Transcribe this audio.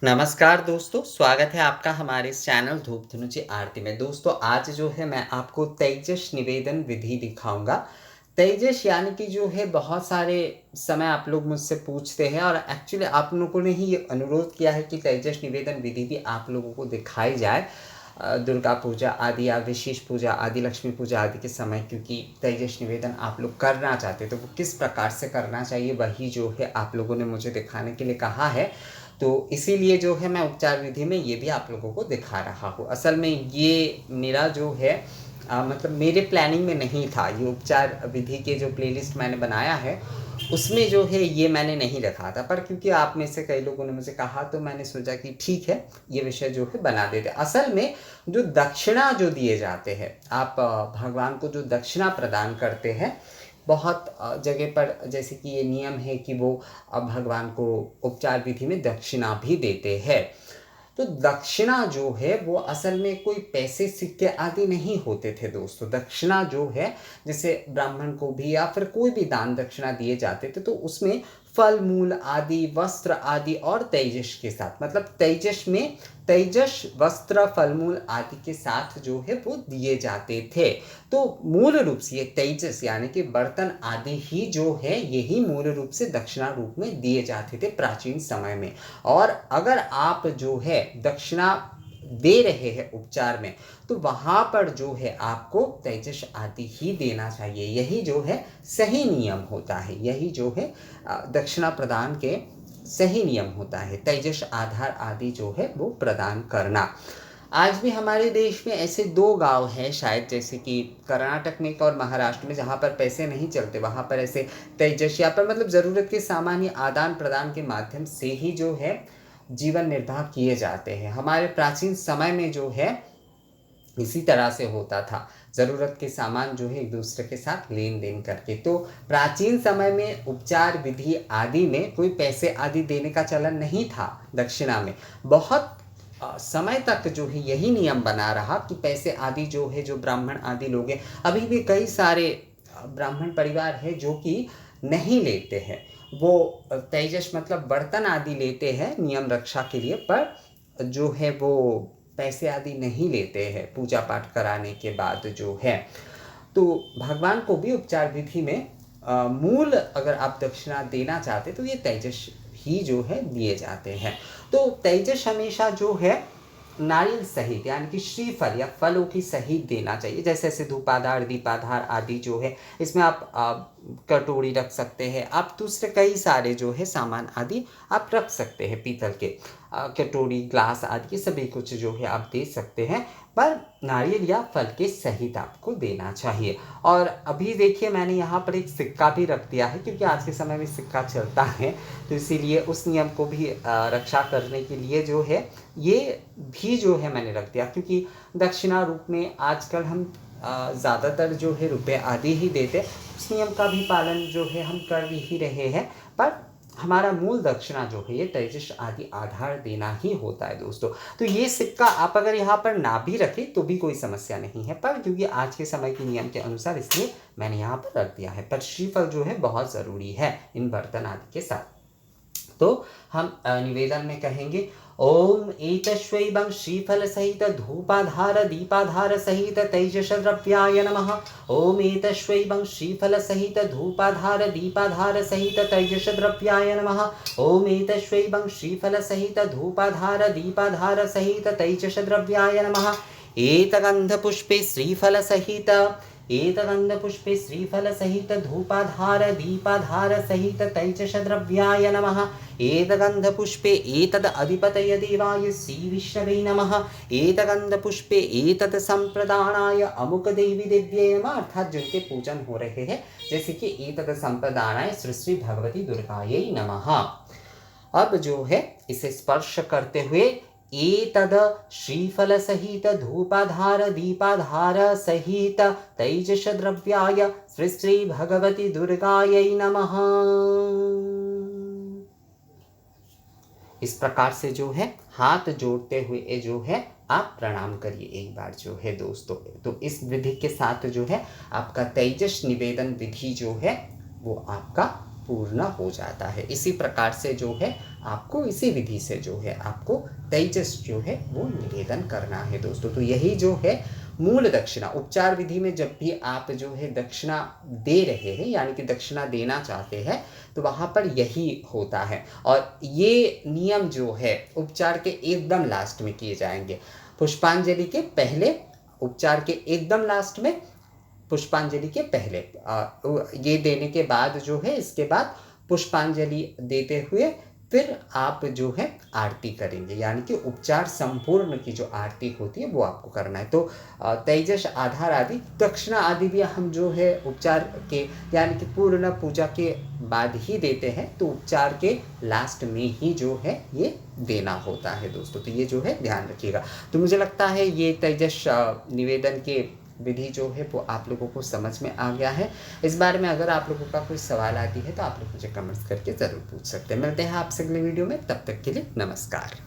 नमस्कार दोस्तों, स्वागत है आपका हमारे इस चैनल धूप धनुची आरती में। दोस्तों आज जो है मैं आपको तेजस निवेदन विधि दिखाऊँगा। तेजस यानी कि जो है बहुत सारे समय आप लोग मुझसे पूछते हैं और एक्चुअली आप लोगों ने ही ये अनुरोध किया है कि तेजस निवेदन विधि भी आप लोगों को दिखाई जाए। दुर्गा पूजा आदि या विशेष पूजा आदि, लक्ष्मी पूजा आदि के समय, क्योंकि तेजस निवेदन आप लोग करना चाहते तो वो किस प्रकार से करना चाहिए वही जो है आप लोगों ने मुझे दिखाने के लिए कहा है। तो इसीलिए जो है मैं उपचार विधि में ये भी आप लोगों को दिखा रहा हूँ। असल में ये मेरा जो है मतलब मेरे प्लानिंग में नहीं था। ये उपचार विधि के जो प्लेलिस्ट मैंने बनाया है उसमें जो है ये मैंने नहीं रखा था, पर क्योंकि आप में से कई लोगों ने मुझे कहा तो मैंने सोचा कि ठीक है, ये विषय जो है बना देते। असल में जो दक्षिणा जो दिए जाते हैं, आप भगवान को जो दक्षिणा प्रदान करते हैं, बहुत जगह पर जैसे कि ये नियम है कि वो भगवान को उपचार विधि में दक्षिणा भी देते हैं। तो दक्षिणा जो है वो असल में कोई पैसे सिक्के आदि नहीं होते थे दोस्तों। दक्षिणा जो है, जैसे ब्राह्मण को भी या फिर कोई भी दान दक्षिणा दिए जाते थे तो उसमें फल मूल आदि, वस्त्र आदि और तेजस के साथ, मतलब तेजस में तेजस, वस्त्र, फल मूल आदि के साथ जो है वो दिए जाते थे। तो मूल रूप से ये तेजस यानी कि बर्तन आदि ही जो है यही मूल रूप से दक्षिणा रूप में दिए जाते थे प्राचीन समय में। और अगर आप जो है दक्षिणा दे रहे हैं उपचार में, तो वहाँ पर जो है आपको तेजस आदि ही देना चाहिए। यही जो है सही नियम होता है, यही जो है दक्षिणा प्रदान के सही नियम होता है, तेजस आधार आदि जो है वो प्रदान करना। आज भी हमारे देश में ऐसे दो गांव हैं शायद, जैसे कि कर्नाटक में और महाराष्ट्र में, जहाँ पर पैसे नहीं चलते, वहाँ पर ऐसे तेजस या पर मतलब ज़रूरत के सामान्य आदान प्रदान के माध्यम से ही जो है जीवन निर्वाह किए जाते हैं। हमारे प्राचीन समय में जो है इसी तरह से होता था, ज़रूरत के सामान जो है एक दूसरे के साथ लेन देन करके। तो प्राचीन समय में उपचार विधि आदि में कोई पैसे आदि देने का चलन नहीं था दक्षिणा में। बहुत समय तक जो है यही नियम बना रहा कि पैसे आदि जो है, जो ब्राह्मण आदि लोग हैं, अभी भी कई सारे ब्राह्मण परिवार है जो कि नहीं लेते हैं। वो तेजस मतलब बर्तन आदि लेते हैं नियम रक्षा के लिए, पर जो है वो पैसे आदि नहीं लेते हैं पूजा पाठ कराने के बाद जो है। तो भगवान को भी उपचार विधि में मूल अगर आप दक्षिणा देना चाहते तो ये तेजस ही जो है दिए जाते हैं। तो तेजस हमेशा जो है नारियल सहित यानी कि श्रीफल या फलों की सहित देना चाहिए। जैसे जैसे धूपाधार, दीपाधार आदि जो है, इसमें आप कटोरी रख सकते हैं, आप दूसरे कई सारे जो है सामान आदि आप रख सकते हैं, पीतल के कटोरी, ग्लास आदि के सभी कुछ जो है आप दे सकते हैं, पर नारियल या फल के सहित आपको देना चाहिए। और अभी देखिए मैंने यहाँ पर एक सिक्का भी रख दिया है, क्योंकि आज के समय में सिक्का चलता है, तो इसीलिए उस नियम को भी रक्षा करने के लिए जो है ये भी जो है मैंने रख दिया। क्योंकि दक्षिणा रूप में आजकल हम ज़्यादातर जो है रुपए आदि ही देते, उस नियम का भी पालन जो है हम कर ही रहे हैं, पर हमारा मूल दक्षिणा जो है ये तेजस आदि आधार देना ही होता है दोस्तों। तो ये सिक्का आप अगर यहाँ पर ना भी रखें तो भी कोई समस्या नहीं है, पर क्योंकि आज के समय के नियम के अनुसार इसलिए मैंने यहाँ पर रख दिया है। पर श्रीफल जो है बहुत ज़रूरी है इन बर्तन आदि के साथ। तो हम निवेदन में कहेंगे, ओम एतश्वैवं श्रीफल सहित धूपाधार दीपाधार सहित तेजस द्रव्याय नमः। ओम एतश्वैवं श्रीफल सहित धूपाधार दीपाधार सहित तेजस द्रव्याय नमः। ओम एतश्वैवं श्रीफल सहित धूपाधार दीपाधार सहित तेजस द्रव्याय नमः। एतगंधपुष्पे श्रीफल सहित एतगंधपुष्पे श्रीफल सहित धूपाधार दीपाधार सहित तेजस द्रव्याय नमः। एतगंधपुष्पे एतद अधिपतये देवाय श्री विष्णवे नमः। एतगंधपुष्पे एतद संप्रदानाय अमुक देवी देव्ये नमः, अर्थात जिनके पूजन हो रहे हैं, जैसे कि एतद संप्रदानाय श्री श्री भगवती दुर्गायै नमः। अब जो है इसे स्पर्श करते हुए एतद श्रीफल सहित धूपाधार दीपाधार सहित तेजस द्रव्याय श्री श्री भगवती दुर्गायै नमः। इस प्रकार से जो है हाथ जोड़ते हुए जो है आप प्रणाम करिए एक बार जो है दोस्तों। तो इस विधि के साथ जो है आपका तेजस निवेदन विधि जो है वो आपका पूर्ण हो जाता है। इसी प्रकार से जो है आपको इसी विधि से जो है आपको तेजस जो है वो निवेदन करना है दोस्तों। तो यही जो है मूल दक्षिणा, उपचार विधि में जब भी आप जो है दक्षिणा दे रहे हैं यानी कि दक्षिणा देना चाहते हैं तो वहाँ पर यही होता है। और ये नियम जो है उपचार के एकदम लास्ट में किए जाएंगे, पुष्पांजलि के पहले, उपचार के एकदम लास्ट में, पुष्पांजलि के पहले। ये देने के बाद जो है इसके बाद पुष्पांजलि देते हुए फिर आप जो है आरती करेंगे, यानी कि उपचार संपूर्ण की जो आरती होती है वो आपको करना है। तो तेजस, आधार आदि, दक्षिणा आदि भी हम जो है उपचार के यानी कि पूर्ण पूजा के बाद ही देते हैं, तो उपचार के लास्ट में ही जो है ये देना होता है दोस्तों। तो ये जो है ध्यान रखिएगा। तो मुझे लगता है ये तेजस निवेदन के विधि जो है वो आप लोगों को समझ में आ गया है। इस बारे में अगर आप लोगों का कोई सवाल आती है तो आप लोग मुझे कमेंट्स करके ज़रूर पूछ सकते हैं। मिलते हैं आपसे अगले वीडियो में, तब तक के लिए नमस्कार।